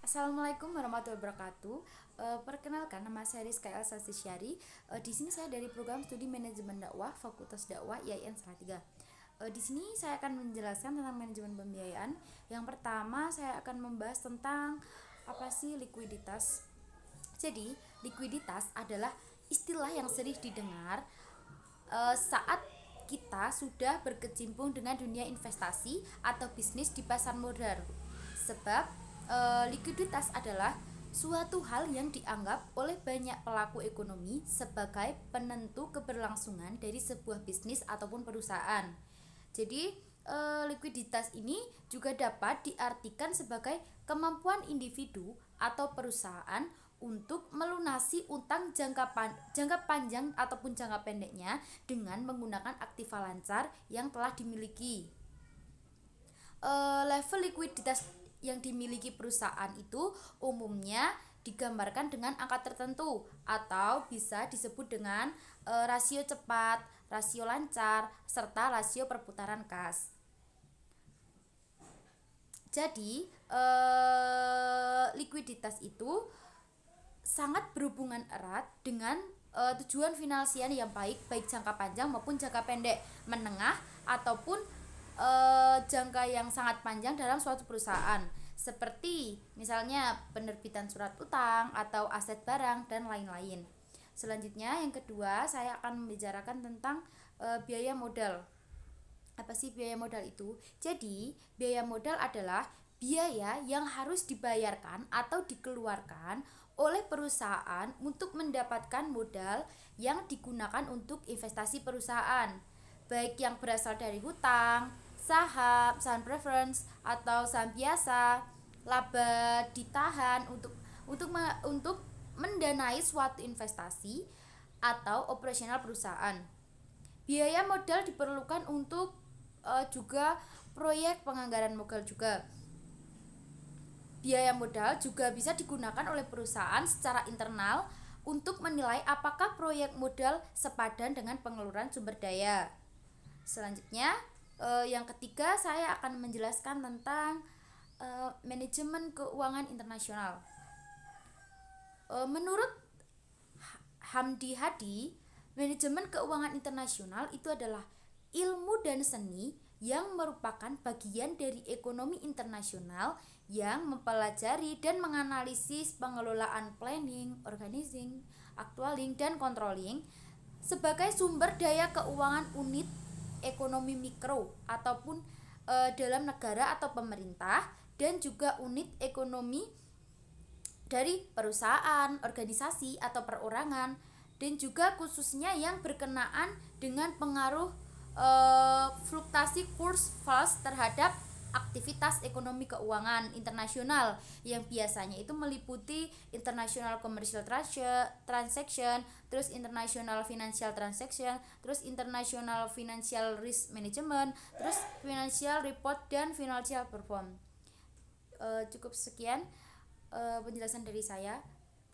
Assalamualaikum warahmatullahi wabarakatuh. Perkenalkan, nama saya Rizka Elsa Syari. Di sini saya dari program studi manajemen dakwah Fakultas Dakwah IAIN Salatiga. Di sini saya akan menjelaskan tentang manajemen pembiayaan. Yang pertama, saya akan membahas tentang apa sih likuiditas. Jadi, likuiditas adalah istilah yang sering didengar saat kita sudah berkecimpung dengan dunia investasi atau bisnis di pasar modal. Sebab likuiditas adalah suatu hal yang dianggap oleh banyak pelaku ekonomi sebagai penentu keberlangsungan dari sebuah bisnis ataupun perusahaan. Jadi, likuiditas ini juga dapat diartikan sebagai kemampuan individu atau perusahaan untuk melunasi utang jangka panjang ataupun jangka pendeknya dengan menggunakan aktiva lancar yang telah dimiliki. Level likuiditas yang dimiliki perusahaan itu umumnya digambarkan dengan angka tertentu atau bisa disebut dengan rasio cepat, rasio lancar, serta rasio perputaran kas. Jadi, likuiditas itu sangat berhubungan erat dengan tujuan finansial yang baik jangka panjang maupun jangka pendek, menengah ataupun jangka yang sangat panjang dalam suatu perusahaan, seperti misalnya penerbitan surat utang atau aset barang dan lain-lain. Selanjutnya, yang kedua, saya akan membicarakan tentang biaya modal. Apa sih biaya modal itu? Jadi, biaya modal adalah biaya yang harus dibayarkan atau dikeluarkan oleh perusahaan untuk mendapatkan modal yang digunakan untuk investasi perusahaan, baik yang berasal dari hutang, saham preference atau saham biasa. Laba ditahan untuk mendanai suatu investasi atau operasional perusahaan. Biaya modal diperlukan untuk juga proyek penganggaran modal juga. Biaya modal juga bisa digunakan oleh perusahaan secara internal untuk menilai apakah proyek modal sepadan dengan pengeluaran sumber daya. Selanjutnya, yang ketiga, saya akan menjelaskan tentang manajemen keuangan internasional. Menurut Hamdi Hadi, manajemen keuangan internasional itu adalah ilmu dan seni yang merupakan bagian dari ekonomi internasional yang mempelajari dan menganalisis pengelolaan planning, organizing, actualing, dan controlling sebagai sumber daya keuangan unit ekonomi mikro ataupun dalam negara atau pemerintah, dan juga unit ekonomi dari perusahaan, organisasi, atau perorangan, dan juga khususnya yang berkenaan dengan pengaruh fluktuasi kurs fals terhadap aktivitas ekonomi keuangan internasional yang biasanya itu meliputi international commercial transaction, terus international financial transaction, terus international financial risk management, terus financial report dan financial perform. Cukup sekian penjelasan dari saya.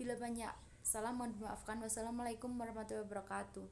Bila banyak salah mohon dimaafkan. Wassalamualaikum warahmatullahi wabarakatuh.